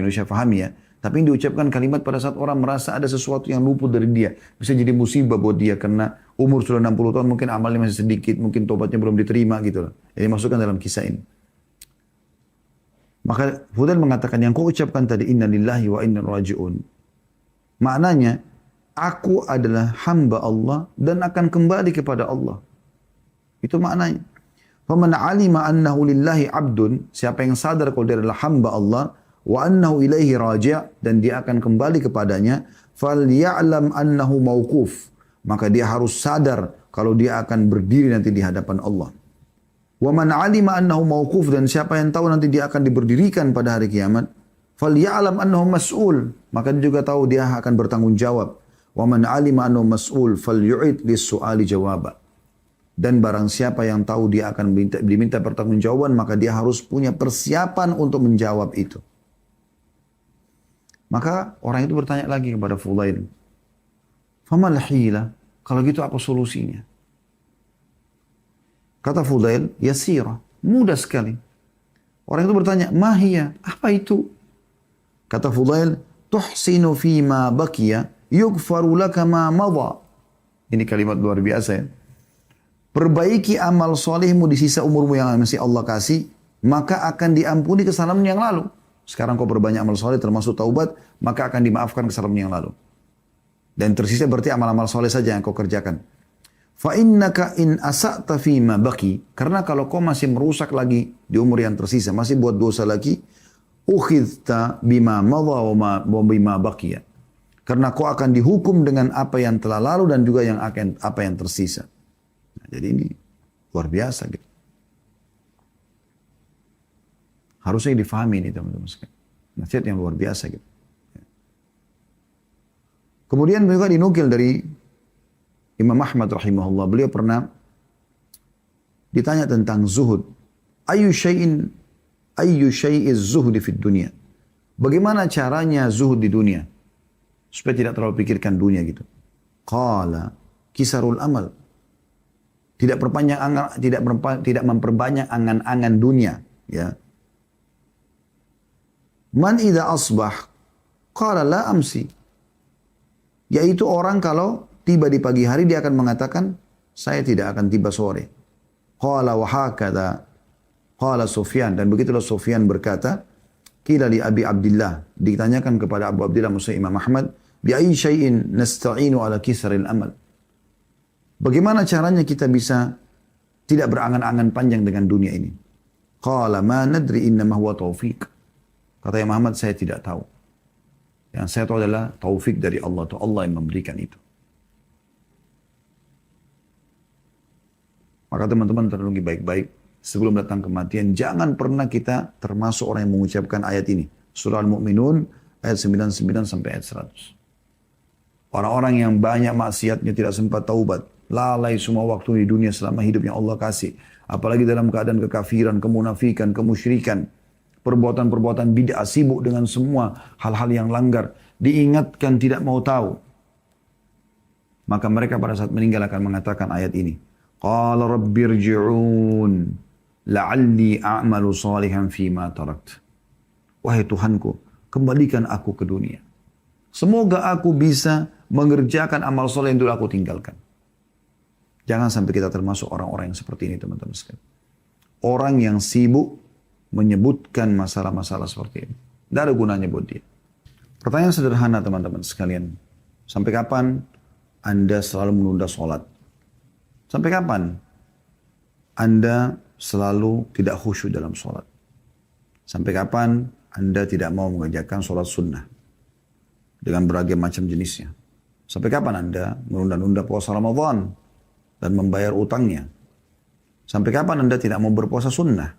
Indonesia pahami ya. Tapi ini diucapkan kalimat pada saat orang merasa ada sesuatu yang luput dari dia. Bisa jadi musibah buat dia karena umur sudah 60 tahun mungkin amalnya masih sedikit. Mungkin tobatnya belum diterima gitu loh. Jadi masukkan dalam kisah ini. Maka Fudail mengatakan yang kau ucapkan tadi inna lillahi wa inna ilaihi raji'un. Maknanya aku adalah hamba Allah dan akan kembali kepada Allah. Itu maknanya. Faman alima annahu lillahi abdun, siapa yang sadar kalau dia adalah hamba Allah, wa annahu ilaihi raji' dan dia akan kembali kepadanya, falya'lam annahu mauquf, maka dia harus sadar kalau dia akan berdiri nanti di hadapan Allah. Wa man alima annahu mauquf, dan siapa yang tahu nanti dia akan diberdirikan pada hari kiamat, falya'lam annahu mas'ul, maka dia juga tahu dia akan bertanggung jawab. Wa man alima annahu mas'ul falyu'id lis-su'ali jawaba. Dan barang siapa yang tahu dia akan diminta pertanggungjawaban, maka dia harus punya persiapan untuk menjawab itu. Maka orang itu bertanya lagi kepada Fudail, famal hila, kalau gitu apa solusinya? Kata Fudail, yasira, mudah sekali. Orang itu bertanya, mahia, apa itu? Kata Fudail, tuhsinu fima bakiya, yugfaru laka ma madha. Ini kalimat luar biasa ya. Perbaiki amal solehmu di sisa umurmu yang masih Allah kasih, maka akan diampuni kesalahan yang lalu. Sekarang kau perbanyak amal soleh termasuk taubat, maka akan dimaafkan kesalahan yang lalu. Dan tersisa berarti amal-amal soleh saja yang kau kerjakan. Fa innaka in asa'ta fima baki, karena kalau kau masih merusak lagi di umur yang tersisa, masih buat dosa lagi, ukhidta bima madha wa bima baqiya. Karena kau akan dihukum dengan apa yang telah lalu dan juga yang akan apa yang tersisa. Nah, jadi ini luar biasa gitu. Harusnya difahami ini teman-teman sekalian. Nasihat yang luar biasa gitu. Kemudian juga dinukil dari Imam Ahmad rahimahullah. Beliau pernah ditanya tentang zuhud. Ayyu syai'iz zuhdi fid dunia. Bagaimana caranya zuhud di dunia? Supaya tidak terlalu pikirkan dunia gitu. Qala kisarul amal. Tidak memperbanyak angan-angan dunia, ya. Man idza asbah qala la amsi. Yaitu orang kalau tiba di pagi hari dia akan mengatakan saya tidak akan tiba sore. Qala wa hakadha qala Sufyan, dan begitulah Sufyan berkata, qila li Abi Abdullah, ditanyakan kepada Abu Abdullah Musa Imam Ahmad, bi ayyi syai'in nasta'inu ala kisaril amal. Bagaimana caranya kita bisa tidak berangan-angan panjang dengan dunia ini? Qala ma nadri innama huwa taufiq. Kata Imam Ahmad, saya tidak tahu. Yang saya tahu adalah taufik dari Allah. Atau Allah yang memberikan itu. Maka teman-teman terlungi baik-baik. Sebelum datang kematian, jangan pernah kita termasuk orang yang mengucapkan ayat ini. Surah Al-Mu'minun ayat 99 sampai ayat 100. Orang-orang yang banyak maksiatnya tidak sempat taubat. Lalai semua waktu di dunia selama hidup yang Allah kasih. Apalagi dalam keadaan kekafiran, kemunafikan, kemusyrikan. Perbuatan-perbuatan bid'ah, sibuk dengan semua hal-hal yang langgar. Diingatkan tidak mau tahu. Maka mereka pada saat meninggal akan mengatakan ayat ini. Qala rabbirji'un la'alli a'malu salihan fima tarakt. Wahai Tuhanku, kembalikan aku ke dunia. Semoga aku bisa mengerjakan amal soleh yang dulu aku tinggalkan. Jangan sampai kita termasuk orang-orang yang seperti ini teman-teman sekalian. Orang yang sibuk menyebutkan masalah-masalah seperti ini. Tidak ada gunanya buat dia. Pertanyaan sederhana teman-teman sekalian. Sampai kapan Anda selalu menunda sholat? Sampai kapan Anda selalu tidak khusyuk dalam sholat? Sampai kapan Anda tidak mau mengerjakan sholat sunnah? Dengan berbagai macam jenisnya. Sampai kapan Anda menunda-nunda puasa Ramadan dan membayar utangnya? Sampai kapan Anda tidak mau berpuasa sunnah?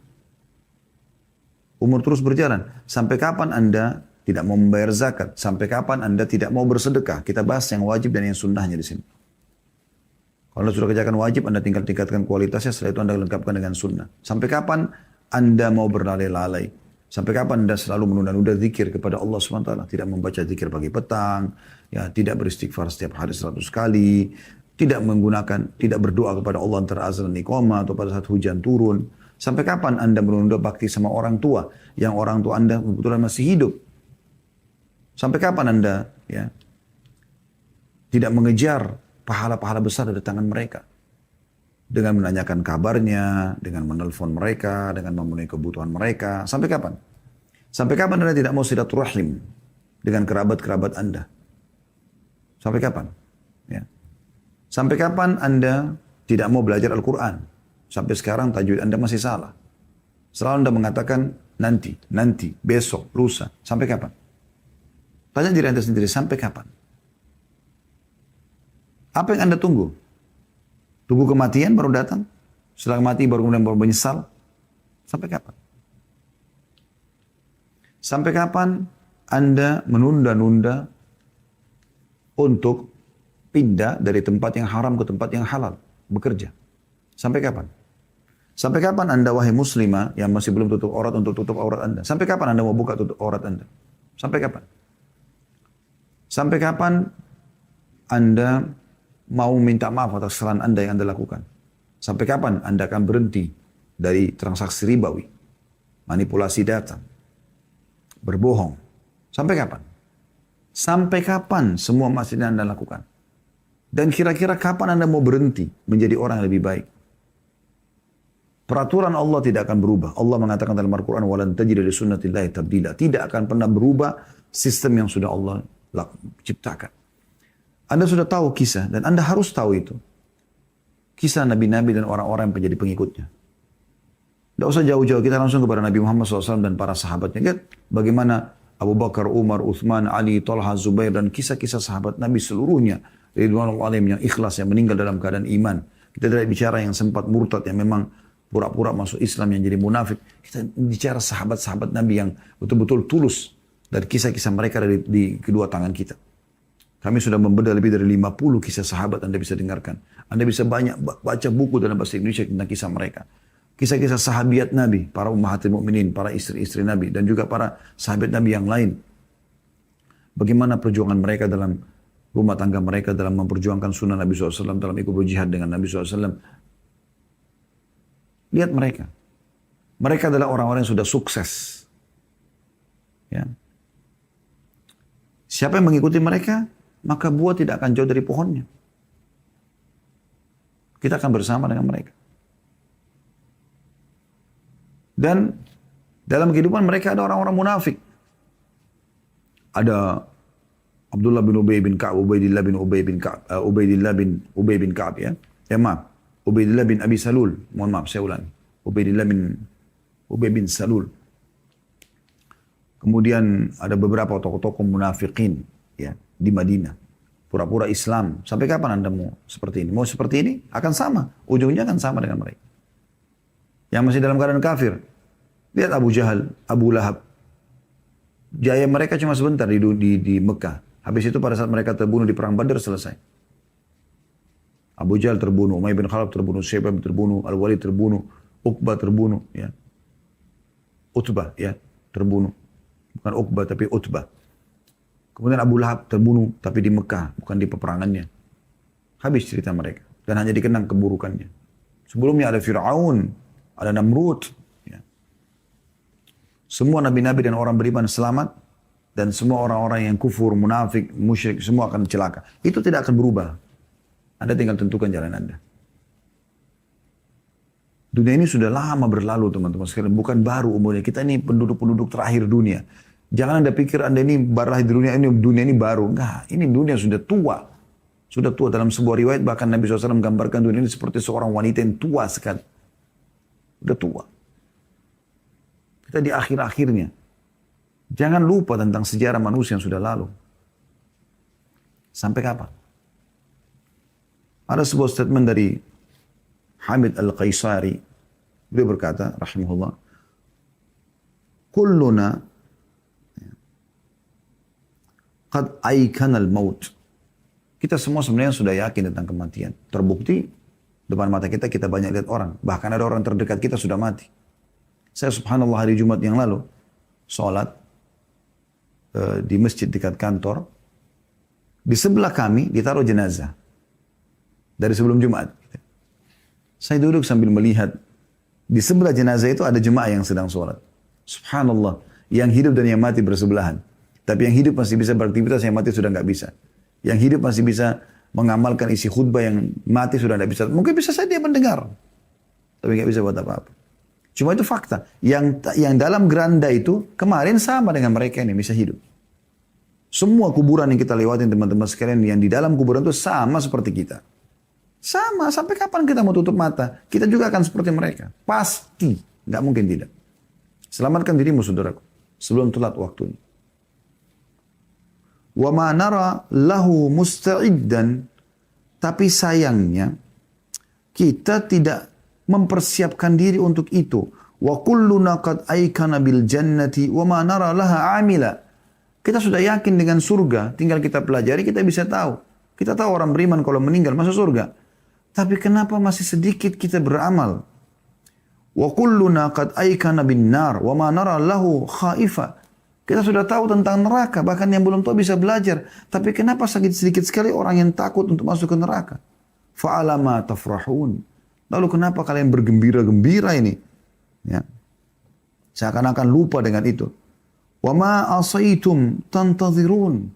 Umur terus berjalan. Sampai kapan Anda tidak mau membayar zakat? Sampai kapan Anda tidak mau bersedekah? Kita bahas yang wajib dan yang sunnahnya di sini. Kalau Anda sudah kerjakan wajib, Anda tinggal tingkatkan kualitasnya, setelah itu Anda lengkapkan dengan sunnah. Sampai kapan Anda mau berlalai-lalai? Sampai kapan Anda selalu menunda-nunda zikir kepada Allah SWT? Tidak membaca zikir pagi petang, ya, tidak beristighfar setiap hari 100 kali, tidak berdoa kepada Allah antara azan dan iqamah atau pada saat hujan turun. Sampai kapan Anda menunda bakti sama orang tua, yang orang tua Anda kebetulan masih hidup? Sampai kapan Anda tidak mengejar pahala-pahala besar dari tangan mereka? Dengan menanyakan kabarnya, dengan menelpon mereka, dengan memenuhi kebutuhan mereka. Sampai kapan? Sampai kapan Anda tidak mau silaturahim dengan kerabat-kerabat Anda? Sampai kapan? Ya. Sampai kapan Anda tidak mau belajar Al-Quran? Sampai sekarang tajwid Anda masih salah. Selalu Anda mengatakan nanti, besok, lusa. Sampai kapan? Tanya diri Anda sendiri, sampai kapan? Apa yang Anda tunggu? Tunggu kematian baru datang? Setelah mati baru kemudian baru menyesal? Sampai kapan? Sampai kapan Anda menunda-nunda untuk pindah dari tempat yang haram ke tempat yang halal? Bekerja. Sampai kapan? Sampai kapan Anda wahai muslimah yang masih belum tutup aurat untuk tutup aurat Anda? Sampai kapan Anda mau buka tutup aurat Anda? Sampai kapan? Sampai kapan Anda mau minta maaf atas kesalahan Anda yang Anda lakukan? Sampai kapan Anda akan berhenti dari transaksi ribawi, manipulasi data, berbohong? Sampai kapan? Sampai kapan semua masih Anda lakukan? Dan kira-kira kapan Anda mau berhenti menjadi orang yang lebih baik? Peraturan Allah tidak akan berubah. Allah mengatakan dalam Al-Quran, وَلَنْ تَجِدَ لِسُنَّةِ اللَّهِ تَبْدِيلًا. Tidak akan pernah berubah sistem yang sudah Allah ciptakan. Anda sudah tahu kisah, dan Anda harus tahu itu. Kisah Nabi-Nabi dan orang-orang yang menjadi pengikutnya. Tidak usah jauh-jauh, kita langsung kepada Nabi Muhammad SAW dan para sahabatnya. Lihat bagaimana Abu Bakar, Umar, Uthman, Ali, Talha, Zubair, dan kisah-kisah sahabat Nabi seluruhnya. Ridwanul Alim yang ikhlas, yang meninggal dalam keadaan iman. Kita tidak bicara yang sempat murtad, yang memang pura-pura masuk Islam, yang jadi munafik. Kita bicara sahabat-sahabat Nabi yang betul-betul tulus. Dan kisah-kisah mereka di kedua tangan kita. Kami sudah membedah lebih dari 50 kisah sahabat Anda bisa dengarkan. Anda bisa banyak baca buku dalam bahasa Indonesia tentang kisah mereka. Kisah-kisah sahabiat Nabi, para ummahatil mukminin, para istri-istri Nabi, dan juga para sahabat Nabi yang lain. Bagaimana perjuangan mereka dalam rumah tangga mereka, dalam memperjuangkan sunnah Nabi SAW, dalam ikut berjihad dengan Nabi SAW. Lihat mereka. Mereka adalah orang-orang yang sudah sukses. Ya. Siapa yang mengikuti mereka, maka buah tidak akan jauh dari pohonnya. Kita akan bersama dengan mereka. Dan dalam kehidupan mereka ada orang-orang munafik. Ada Abdullah bin Ubay bin Ka'ab, Ubaidillah bin Ubay bin Ka'ab, Ubaidillah bin Ubay bin Ka'ab, ya. Ya maaf, Ubaidillah bin Abi Salul. Mohon maaf, saya ulangi. Ubaidillah bin Ubay bin Salul. Kemudian ada beberapa tokoh-tokoh munafikin, ya, di Madinah. Pura-pura Islam. Sampai kapan Anda mau seperti ini? Mau seperti ini? Akan sama. Ujungnya akan sama dengan mereka. Yang masih dalam keadaan kafir. Lihat Abu Jahal, Abu Lahab. Jaya mereka cuma sebentar di Mekah. Habis itu pada saat mereka terbunuh di perang Badar selesai. Abu Jahal terbunuh, Umayyah bin Khalaf terbunuh, Syaibah terbunuh, Al-Walid terbunuh, Uqbah terbunuh, ya. Utbah, ya, terbunuh. Bukan Uqbah tapi Utbah. Kemudian Abu Lahab terbunuh tapi di Mekah, bukan di peperangannya. Habis cerita mereka dan hanya dikenang keburukannya. Sebelumnya ada Fir'aun, ada Namrud, ya. Semua nabi-nabi dan orang beriman selamat, dan semua orang-orang yang kufur, munafik, musyrik, semua akan celaka. Itu tidak akan berubah. Anda tinggal tentukan jalan Anda. Dunia ini sudah lama berlalu, teman-teman sekalian. Bukan baru umurnya. Kita ini penduduk-penduduk terakhir dunia. Jangan Anda pikir Anda ini berlahir di dunia ini baru. Enggak, ini dunia sudah tua. Sudah tua. Dalam sebuah riwayat bahkan Nabi SAW menggambarkan dunia ini seperti seorang wanita yang tua sekali. Sudah tua. Kita di akhir-akhirnya. Jangan lupa tentang sejarah manusia yang sudah lalu. Sampai kapan? Ada sebuah statement dari Hamid Al-Qaisari. Beliau berkata, rahimahullah, kulluna qad aikanal maut. Kita semua sebenarnya sudah yakin tentang kematian. Terbukti depan mata kita, kita banyak lihat orang. Bahkan ada orang terdekat kita sudah mati. Saya subhanallah hari Jumat yang lalu, sholat di masjid dekat kantor. Di sebelah kami ditaruh jenazah. Dari sebelum Jumat. Saya duduk sambil melihat. Di sebelah jenazah itu ada jemaah yang sedang sholat. Subhanallah. Yang hidup dan yang mati bersebelahan. Tapi yang hidup masih bisa beraktivitas, yang mati sudah nggak bisa. Yang hidup masih bisa mengamalkan isi khutbah, yang mati sudah tidak bisa. Mungkin bisa saja dia mendengar. Tapi nggak bisa buat apa-apa. Cuma itu fakta. Yang dalam geranda itu kemarin sama dengan mereka ini bisa hidup. Semua kuburan yang kita lewatin teman-teman sekalian, yang di dalam kuburan itu sama seperti kita. Sama, sampai kapan kita mau tutup mata? Kita juga akan seperti mereka. Pasti. Nggak mungkin tidak. Selamatkan dirimu saudaraku. Sebelum telat waktunya. Wa ma nara lahu musta'iddan, tapi sayangnya kita tidak mempersiapkan diri untuk itu. Wa kulluna qad aikana bil jannati wa ma nara laha amila. Kita sudah yakin dengan surga, tinggal kita pelajari, kita bisa tahu. Kita tahu orang beriman kalau meninggal masuk surga. Tapi kenapa masih sedikit kita beramal? Wa kulluna qad aikana bin nar wa ma nara lahu khaifa. Kita sudah tahu tentang neraka, bahkan yang belum tahu bisa belajar. Tapi kenapa sedikit sekali orang yang takut untuk masuk ke neraka? Fa'alama tafrahun. Lalu kenapa kalian bergembira-gembira ini? Ya. Seakan-akan lupa dengan itu. Wa ma asaitum tantazirun.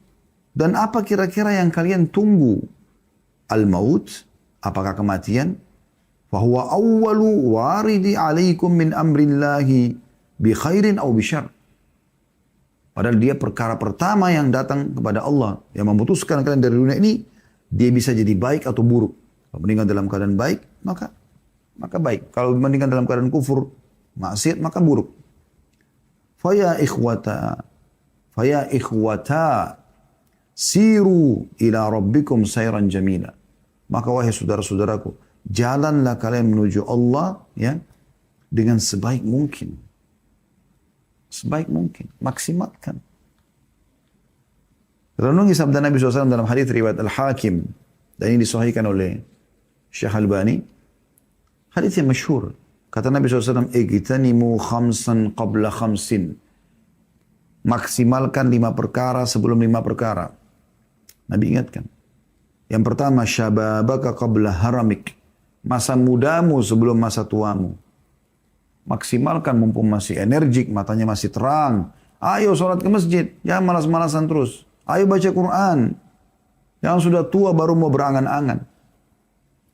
Dan apa kira-kira yang kalian tunggu? Al-maut, apakah kematian? Fahuwa awwalu waridi alaikum min amrillahi bi khairin aw bi syarr. Padahal dia perkara pertama yang datang kepada Allah. Yang memutuskan kalian dari dunia ini. Dia bisa jadi baik atau buruk. Kalau meninggal dalam keadaan baik, maka baik. Kalau meninggal dalam keadaan kufur, maksiat, maka buruk. Faya ikhwata. Siru ila rabbikum sayran jamila. Maka wahai saudara-saudaraku. Jalanlah kalian menuju Allah ya, dengan sebaik mungkin. Sebaik mungkin. Maksimalkan. Renungi sabda Nabi SAW dalam hadis riwayat Al-Hakim. Dan ini disahihkan oleh Syekh Albani. Hadis yang masyhur. Kata Nabi SAW, Igtanimu khamsan qabla khamsin. Maksimalkan 5 perkara sebelum 5 perkara. Nabi ingatkan. Yang pertama, syababaka qabla haramik. Masa mudamu sebelum masa tuamu. Maksimalkan mumpung masih energik, matanya masih terang. Ayo sholat ke masjid, jangan malas-malasan terus. Ayo baca Quran. Yang sudah tua baru mau berangan-angan.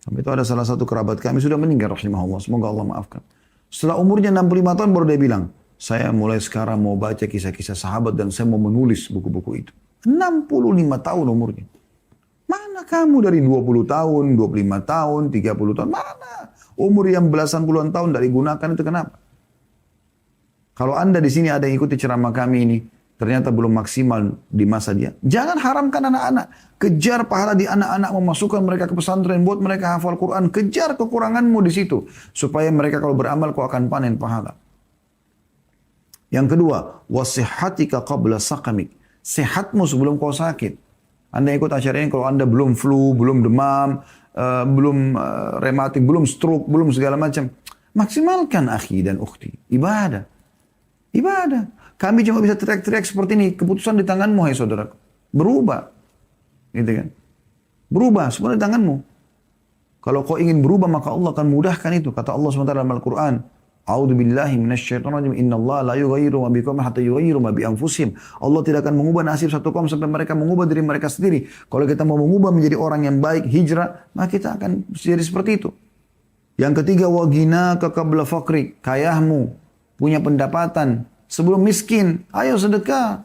Sampai itu ada salah satu kerabat kami sudah meninggal rahimahullah. Semoga Allah maafkan. Setelah umurnya 65 tahun baru dia bilang, saya mulai sekarang mau baca kisah-kisah sahabat dan saya mau menulis buku-buku itu. 65 tahun umurnya. Mana kamu dari 20 tahun, 25 tahun, 30 tahun, mana? Umur yang belasan puluhan tahun tidak digunakan itu kenapa? Kalau Anda di sini ada yang ikuti ceramah kami ini, ternyata belum maksimal di masa dia. Jangan haramkan anak-anak. Kejar pahala di anak-anak, memasukkan mereka ke pesantren, buat mereka hafal Quran. Kejar kekuranganmu di situ. Supaya mereka kalau beramal kau akan panen pahala. Yang kedua, wasihatika qabla sakamik. Sehatmu sebelum kau sakit. Anda ikut acara ini kalau Anda belum flu, belum demam, belum rematik, belum stroke, belum segala macam. Maksimalkan akhi dan ukhti. Ibadah. Ibadah. Kami cuma bisa teriak-teriak seperti ini. Keputusan di tanganmu, hai saudara. Berubah. Gitu kan. Berubah. Semua di tanganmu. Kalau kau ingin berubah, maka Allah akan mudahkan itu. Kata Allah SWT dalam Al-Quran. A'udhu billahi minasyaitonirrajim. Inna Allah la yughayyiru ma biqawmin hatta yughayyiru ma bi anfusihim. Allah tidak akan mengubah nasib satu kaum sampai mereka mengubah diri mereka sendiri. Kalau kita mau mengubah menjadi orang yang baik, hijrah, maka kita akan jadi seperti itu. Yang ketiga, wa ghinaka qabla faqri. Kayahmu, punya pendapatan sebelum miskin. Ayo sedekah.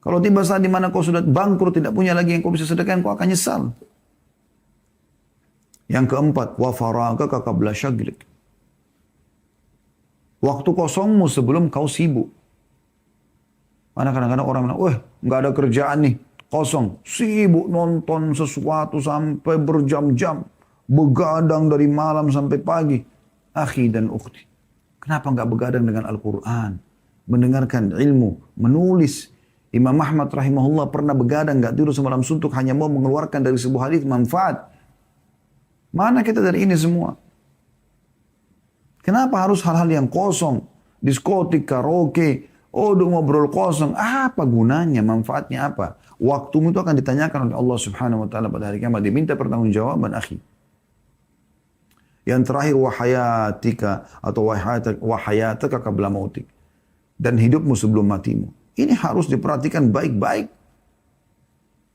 Kalau tiba saat di mana kau sudah bangkrut, tidak punya lagi yang kau bisa sedekahkan, kau akan nyesal. Yang keempat, wa faragaka qabla syaglik. Waktu kosongmu sebelum kau sibuk. Karena kadang-kadang orang bilang, wah nggak ada kerjaan nih, kosong. Sibuk nonton sesuatu sampai berjam-jam. Begadang dari malam sampai pagi. Akhi dan ukhti. Kenapa nggak begadang dengan Al-Quran? Mendengarkan ilmu, menulis. Imam Ahmad rahimahullah pernah begadang, nggak tidur semalam suntuk, hanya mau mengeluarkan dari sebuah hadis manfaat. Mana kita dari ini semua? Kenapa harus hal-hal yang kosong? Diskotik, karaoke, udah ngobrol kosong. Apa gunanya? Manfaatnya apa? Waktumu itu akan ditanyakan oleh Allah subhanahu wa ta'ala pada hari kiamat. Diminta pertanggungjawaban, akhi. Yang terakhir, wahayatika atau wahayataka qabla mautik. Dan hidupmu sebelum matimu. Ini harus diperhatikan baik-baik.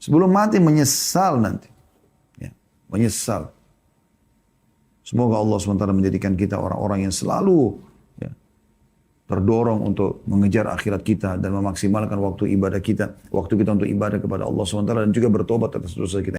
Sebelum mati menyesal nanti. Ya, menyesal. Semoga Allah SWT menjadikan kita orang-orang yang selalu ya, terdorong untuk mengejar akhirat kita dan memaksimalkan waktu ibadah kita, waktu kita untuk ibadah kepada Allah SWT dan juga bertobat atas dosa kita.